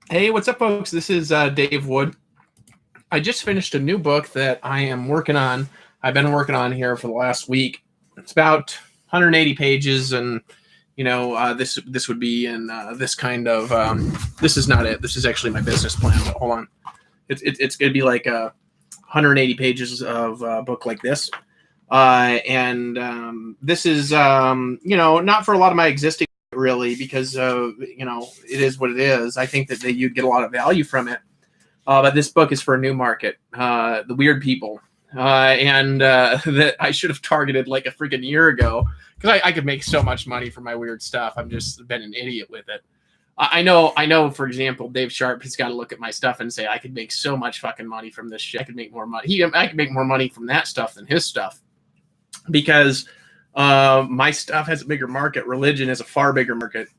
Hey, what's up, folks? This is Dave Wood. I just finished a new book that I am working on. I've been working on here for the last week. It's about 180 pages, and this would be in this kind of. This is not it. This is actually my business plan. But hold on, it's going to be like 180 pages of a book like this, and this is not for a lot of my existing. Really, because it is what it is. I think that you'd get a lot of value from it, but this book is for a new market, the weird people, and that I should have targeted like a freaking year ago, because I could make so much money from my weird stuff. I've just been an idiot with it. I know. For example, Dave Sharp has got to look at my stuff and say I could make so much fucking money from this shit. I could make more money. I could make more money from that stuff than his stuff, because my stuff has a bigger market. Religion is a far bigger market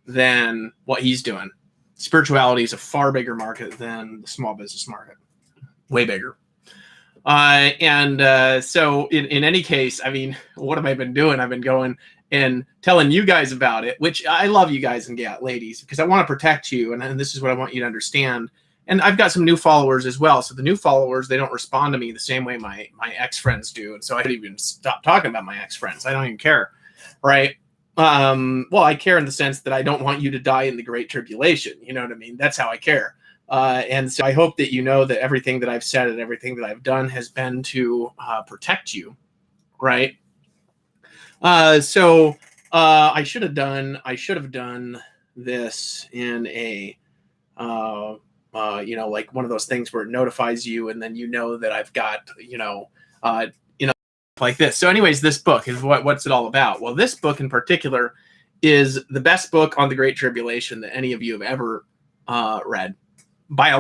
than what he's doing. Spirituality is a far bigger market than the small business market. Way bigger. So in any case, I mean, what have I been doing? I've been going and telling you guys about it, which I love you guys and ladies, because I want to protect you. And this is what I want you to understand. And I've got some new followers as well. So the new followers, they don't respond to me the same way my ex-friends do. And so I could even stop talking about my ex-friends. I don't even care, right? Well, I care in the sense that I don't want you to die in the Great Tribulation. You know what I mean? That's how I care. And so I hope that you know that everything that I've said and everything that I've done has been to protect you, right? So I should have done this in a... like one of those things where it notifies you, and then that I've got, like this. So anyways, this book is what's it all about? Well, this book in particular is the best book on the Great Tribulation that any of you have ever read by a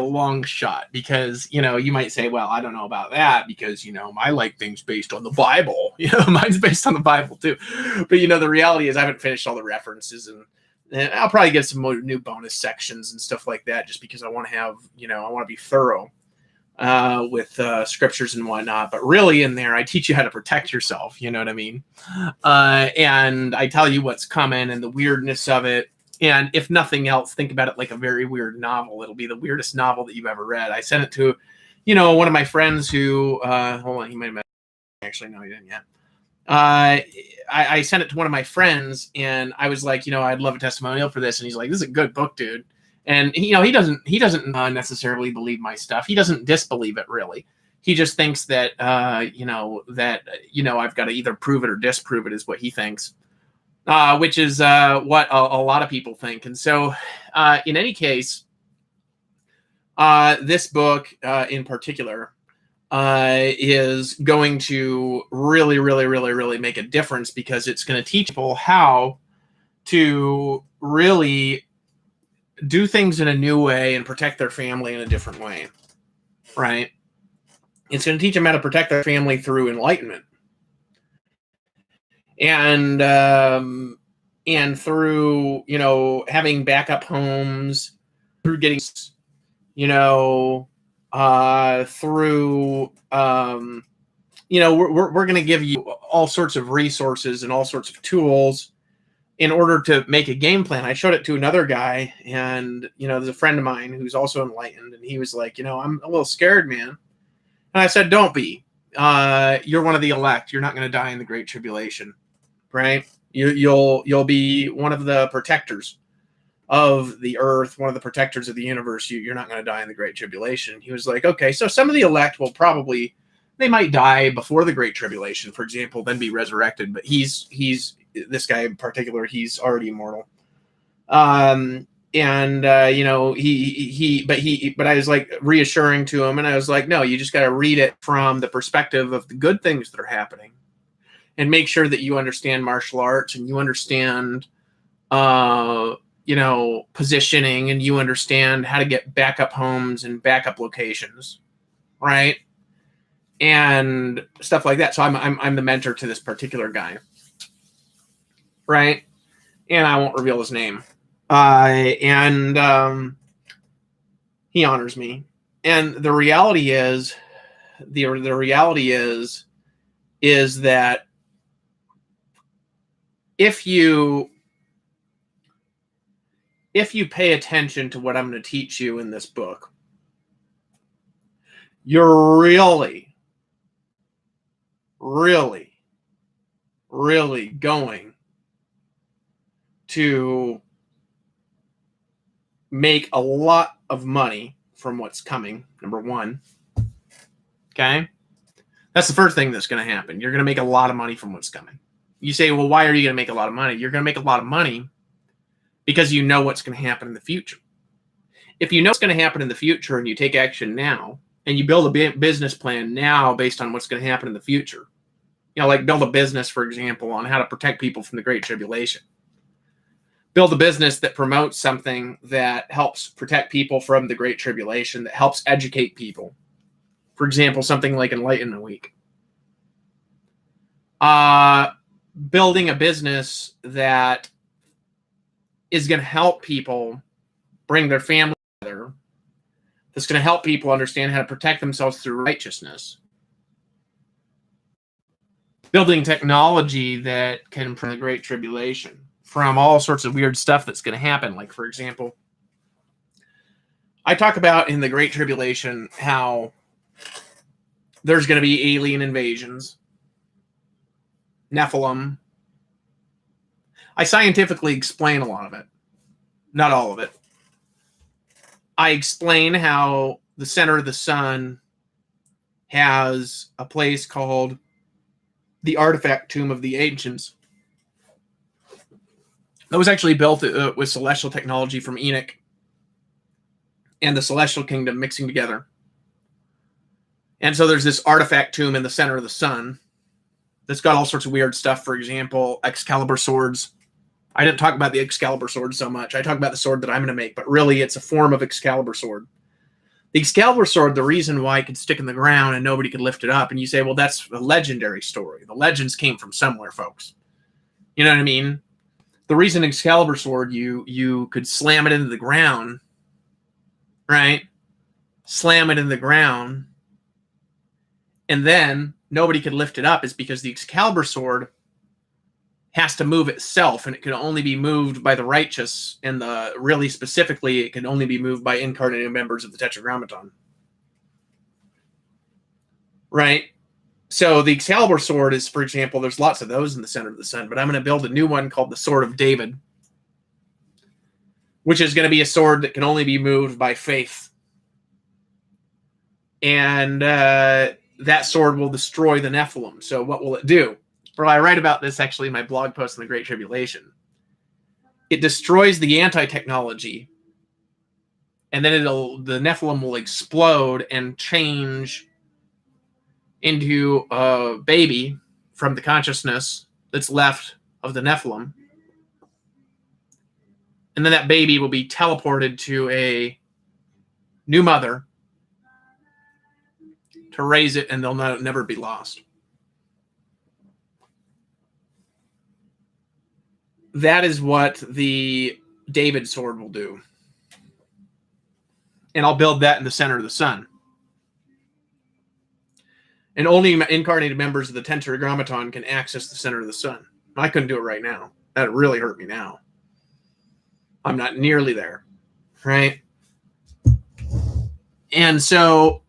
long shot, because, you might say, well, I don't know about that, because, I like things based on the Bible. Mine's based on the Bible too. But, the reality is I haven't finished all the references, and I'll probably get some more new bonus sections and stuff like that, just because I want to have, I want to be thorough with scriptures and whatnot. But really in there, I teach you how to protect yourself. You know what I mean? And I tell you what's coming and the weirdness of it. And if nothing else, think about it like a very weird novel. It'll be the weirdest novel that you've ever read. I sent it to, one of my friends who, hold on, he might have actually, no, he didn't yet. I sent it to one of my friends, and I was like, I'd love a testimonial for this. And he's like, this is a good book, dude. And he doesn't necessarily believe my stuff. He doesn't disbelieve it, really. He just thinks that, I've got to either prove it or disprove it, is what he thinks, which is what a lot of people think. And so in any case, this book in particular is going to really, really, really, really make a difference, because it's going to teach people how to really do things in a new way and protect their family in a different way, right? It's going to teach them how to protect their family through enlightenment, and through, having backup homes, through getting, through, we're going to give you all sorts of resources and all sorts of tools in order to make a game plan. I showed it to another guy, and, there's a friend of mine who's also enlightened, and he was like, I'm a little scared, man. And I said, don't be. You're one of the elect. You're not going to die in the Great Tribulation, right? You'll be one of the protectors of the earth, one of the protectors of the universe. You're not going to die in the Great Tribulation. He was like, okay, so some of the elect will probably, they might die before the Great Tribulation, for example, then be resurrected. But he's this guy in particular, he's already immortal. But I was like reassuring to him, and I was like, no, you just got to read it from the perspective of the good things that are happening, and make sure that you understand martial arts, and you understand, positioning, and you understand how to get backup homes and backup locations, right? And stuff like that. So I'm the mentor to this particular guy, right? And I won't reveal his name. He honors me. And the reality is that if if you pay attention to what I'm going to teach you in this book, you're really, really, really going to make a lot of money from what's coming, number one. Okay? That's the first thing that's going to happen. You're going to make a lot of money from what's coming. You say, well, why are you going to make a lot of money? You're going to make a lot of money because you know what's going to happen in the future. If you know what's going to happen in the future and you take action now, and you build a business plan now based on what's going to happen in the future, like build a business, for example, on how to protect people from the Great Tribulation. Build a business that promotes something that helps protect people from the Great Tribulation, that helps educate people. For example, something like Enlightenment Week. Building a business that is going to help people bring their family together, that's going to help people understand how to protect themselves through righteousness. Building technology that can improve the Great Tribulation from all sorts of weird stuff that's going to happen. Like, for example, I talk about in the Great Tribulation how there's going to be alien invasions, Nephilim. I scientifically explain a lot of it. Not all of it. I explain how the center of the sun has a place called the Artifact Tomb of the Ancients. That was actually built with celestial technology from Enoch and the Celestial Kingdom mixing together. And so there's this artifact tomb in the center of the sun that's got all sorts of weird stuff. For example, Excalibur swords. I didn't talk about the Excalibur sword so much. I talk about the sword that I'm going to make, but really it's a form of Excalibur sword. The Excalibur sword, the reason why it could stick in the ground and nobody could lift it up, and you say, well, that's a legendary story. The legends came from somewhere, folks. You know what I mean? The reason Excalibur sword, you could slam it into the ground, right? Slam it in the ground, and then nobody could lift it up is because the Excalibur sword has to move itself, and it can only be moved by the righteous, and really specifically, it can only be moved by incarnated members of the Tetragrammaton. Right? So the Excalibur sword is, for example, there's lots of those in the center of the sun, but I'm going to build a new one called the Sword of David, which is going to be a sword that can only be moved by faith. And that sword will destroy the Nephilim. So what will it do? Well, I write about this actually in my blog post on the Great Tribulation. It destroys the anti-technology, and then the Nephilim will explode and change into a baby from the consciousness that's left of the Nephilim. And then that baby will be teleported to a new mother to raise it, and they'll never be lost. That is what the David sword will do. And I'll build that in the center of the sun. And only incarnated members of the Tetragrammaton can access the center of the sun. I couldn't do it right now. That would really hurt me now. I'm not nearly there. Right? And so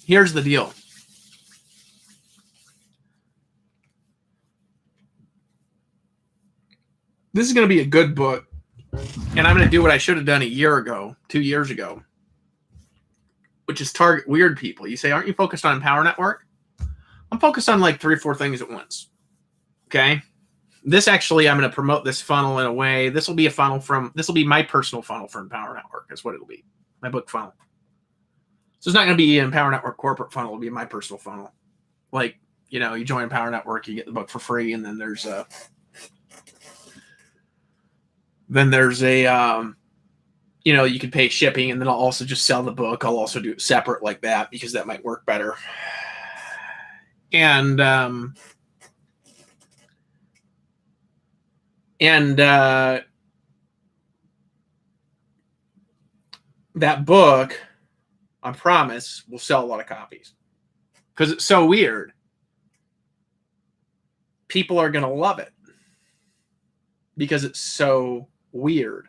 here's the deal. This is going to be a good book, and I'm going to do what I should have done a year ago, 2 years ago, which is target weird people. You say, aren't you focused on Power Network? I'm focused on like 3 or 4 things at once. Okay? This actually, I'm going to promote this funnel in a way. This will be my personal funnel from Power Network. That's what it'll be. My book funnel. So it's not going to be in Power Network corporate funnel. It'll be my personal funnel. Like, you join Power Network, you get the book for free, and then there's a you could pay shipping, and then I'll also just sell the book. I'll also do it separate like that because that might work better. And that book, I promise, will sell a lot of copies. because it's so weird. People are going to love it because it's so weird.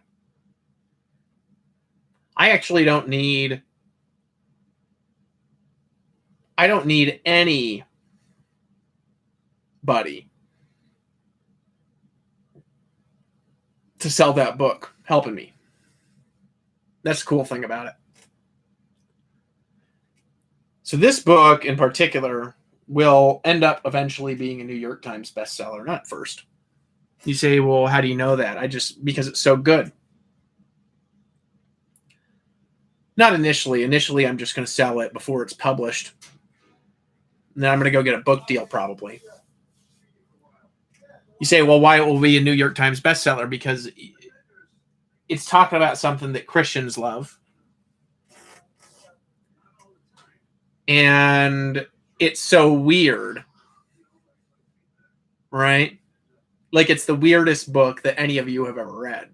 I actually don't need anybody to sell that book helping me. That's the cool thing about it. So this book in particular will end up eventually being a New York Times bestseller, not first. You say, well, how do you know that? Because it's so good. Not initially. Initially, I'm just going to sell it before it's published. And then I'm going to go get a book deal probably. You say, well, why it will be a New York Times bestseller? Because it's talking about something that Christians love. And it's so weird, right? Like it's the weirdest book that any of you have ever read.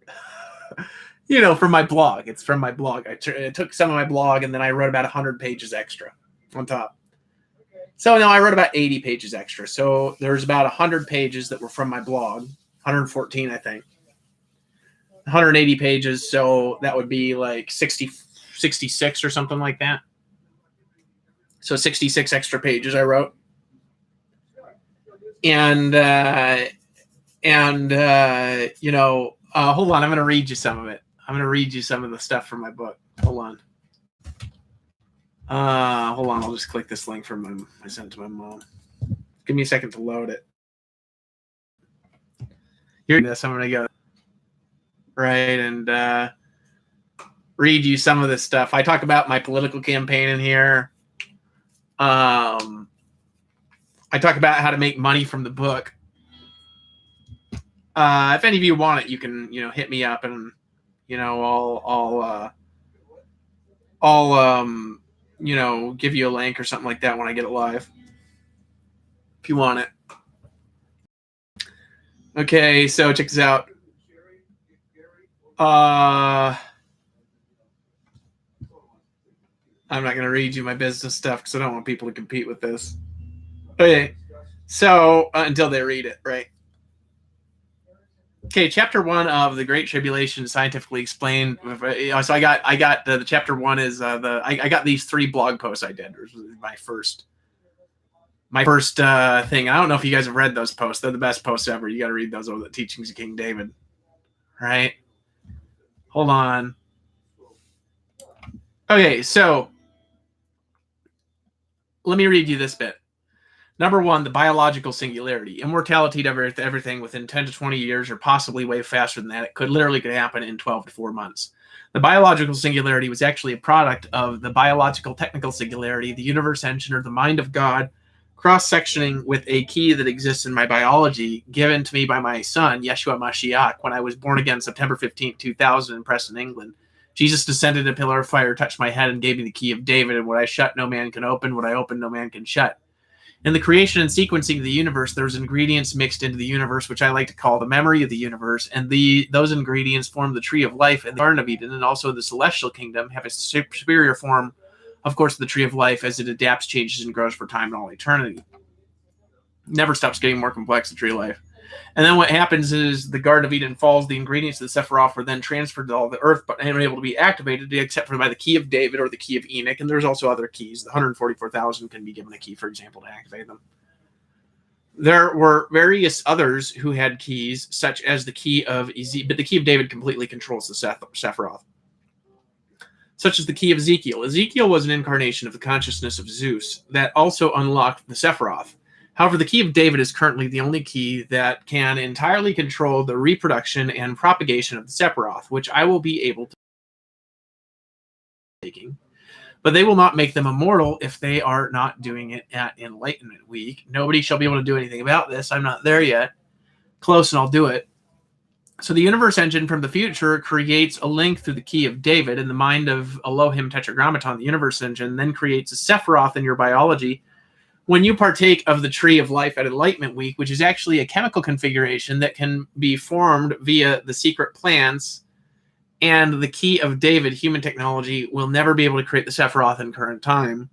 From my blog. It's from my blog. I took some of my blog and then I wrote about 100 pages extra on top. So now I wrote about 80 pages extra. So there's about 100 pages that were from my blog, 114, I think. 180 pages. So that would be like 66 or something like that. So 66 extra pages I wrote. And hold on. I'm going to read you some of it. I'm going to read you some of the stuff from my book. Hold on. I'll just click this link from I sent to my mom. Give me a second to load it. Here's this. I'm going to go right and read you some of this stuff. I talk about my political campaign in here. I talk about how to make money from the book. If any of you want it, you can, hit me up and, I'll give you a link or something like that when I get it live. If you want it. Okay, so check this out. I'm not going to read you my business stuff because I don't want people to compete with this. Okay, so until they read it, right? Okay, chapter 1 of the Great Tribulation scientifically explained. So I got the chapter 1 is I got these 3 blog posts I did. It was my first thing. I don't know if you guys have read those posts. They're the best posts ever. You got to read those over the teachings of King David, right? Hold on. Okay, so let me read you this bit. Number 1, the biological singularity. Immortality to everything within 10 to 20 years or possibly way faster than that. It could happen in 12 to 4 months. The biological singularity was actually a product of the biological technical singularity, the universe engine, or the mind of God, cross-sectioning with a key that exists in my biology given to me by my son, Yeshua Mashiach, when I was born again September 15, 2000 in Preston, England. Jesus descended in a pillar of fire, touched my head, and gave me the key of David, and what I shut, no man can open. What I open, no man can shut. In the creation and sequencing of the universe, there's ingredients mixed into the universe, which I like to call the memory of the universe, and those ingredients form the tree of life in the Garden of Eden, and also the celestial kingdom have a superior form, of course, the tree of life as it adapts, changes, and grows for time and all eternity. Never stops getting more complex, the tree of life. And then what happens is the Garden of Eden falls, the ingredients of the Sephiroth were then transferred to all the earth, but unable to be activated except for by the key of David or the key of Enoch, and there's also other keys. The 144,000 can be given a key, for example, to activate them. There were various others who had keys, such as the key of Ezekiel, but the key of David completely controls the Sephiroth. Such as the key of Ezekiel. Ezekiel was an incarnation of the consciousness of Zeus that also unlocked the Sephiroth. However, the key of David is currently the only key that can entirely control the reproduction and propagation of the Sephiroth, which I will be able to taking. But they will not make them immortal if they are not doing it at Enlightenment Week. Nobody shall be able to do anything about this. I'm not there yet. Close, and I'll do it. So the universe engine from the future creates a link through the key of David in the mind of Elohim Tetragrammaton. The universe engine then creates a Sephiroth in your biology. When you partake of the tree of life at Enlightenment Week, which is actually a chemical configuration that can be formed via the secret plants and the key of David, human technology will never be able to create the Sephiroth in current time.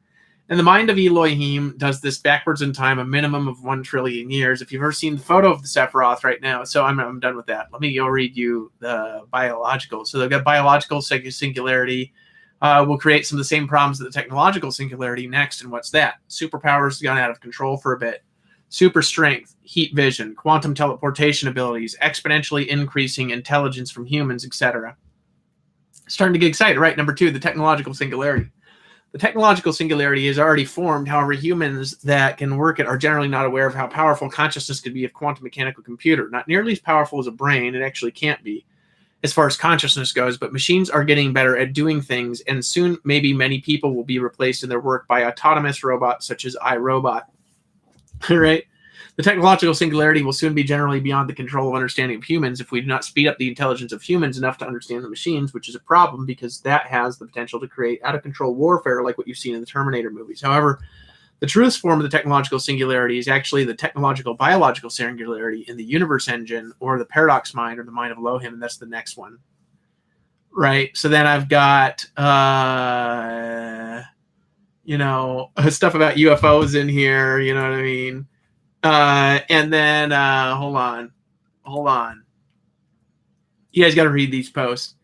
And the mind of Elohim does this backwards in time, a minimum of 1 trillion years. If you've ever seen the photo of the Sephiroth right now, so I'm done with that. Let me go read you the biological. So they've got biological singularity. We'll create some of the same problems that the technological singularity next. And what's that? Superpowers gone out of control for a bit. Super strength, heat vision, quantum teleportation abilities, exponentially increasing intelligence from humans, etc. Starting to get excited, right? Number 2, the technological singularity. The technological singularity is already formed. However, humans that can work it are generally not aware of how powerful consciousness could be of quantum mechanical computer. Not nearly as powerful as a brain. It actually can't be as far as consciousness goes, but machines are getting better at doing things, and soon maybe many people will be replaced in their work by autonomous robots such as iRobot. Right? The technological singularity will soon be generally beyond the control of understanding of humans if we do not speed up the intelligence of humans enough to understand the machines, which is a problem because that has the potential to create out-of-control warfare like what you've seen in the Terminator movies. However, the truest form of the technological singularity is actually the technological biological singularity in the universe engine, or the paradox mind, or the mind of Elohim, and that's the next one. Right? So then I've got stuff about UFOs in here, you know what I mean? And then hold on. You guys got to read these posts.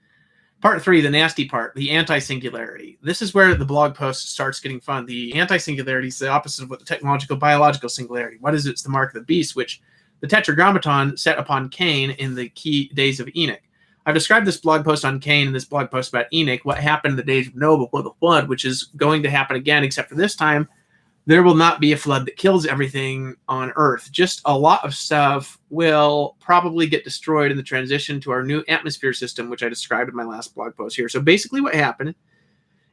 Part 3, the nasty part, the anti-singularity. This is where the blog post starts getting fun. The anti-singularity is the opposite of what the technological biological singularity. What is it? It's the mark of the beast, which the Tetragrammaton set upon Cain in the key days of Enoch. I've described this blog post on Cain and this blog post about Enoch, what happened in the days of Noah before the flood, which is going to happen again, except for this time, there will not be a flood that kills everything on Earth. Just a lot of stuff will probably get destroyed in the transition to our new atmosphere system, which I described in my last blog post here. So basically what happened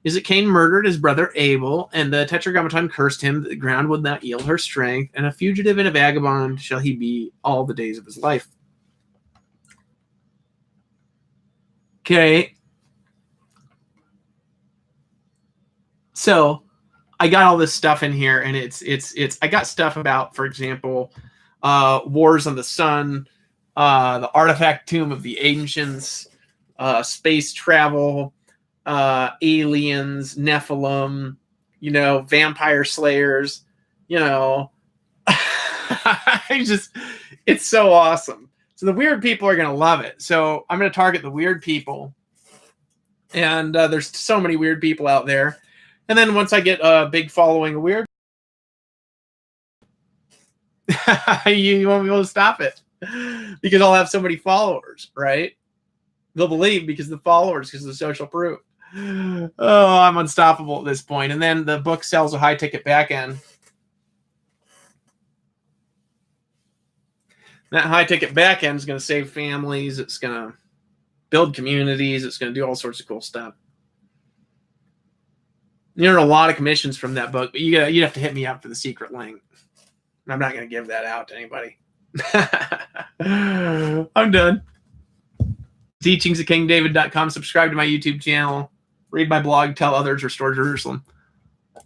is that Cain murdered his brother Abel, and the Tetragrammaton cursed him that the ground would not yield her strength, and a fugitive and a vagabond shall he be all the days of his life. Okay. So I got all this stuff in here, and it's I got stuff about, for example, wars on the sun, the artifact tomb of the ancients, space travel, aliens, Nephilim, vampire slayers, it's so awesome. So the weird people are going to love it. So I'm going to target the weird people, and there's so many weird people out there. And then once I get a big following of weird, you won't be able to stop it because I'll have so many followers, right? They'll believe because of the followers, because of the social proof. Oh, I'm unstoppable at this point. And then the book sells a high ticket back end. That high ticket back end is going to save families. It's going to build communities. It's going to do all sorts of cool stuff. You earn a lot of commissions from that book, but you'd have to hit me up for the secret link. I'm not going to give that out to anybody. I'm done. Teachings at KingDavid.com. Subscribe to my YouTube channel. Read my blog. Tell others. Restore Jerusalem.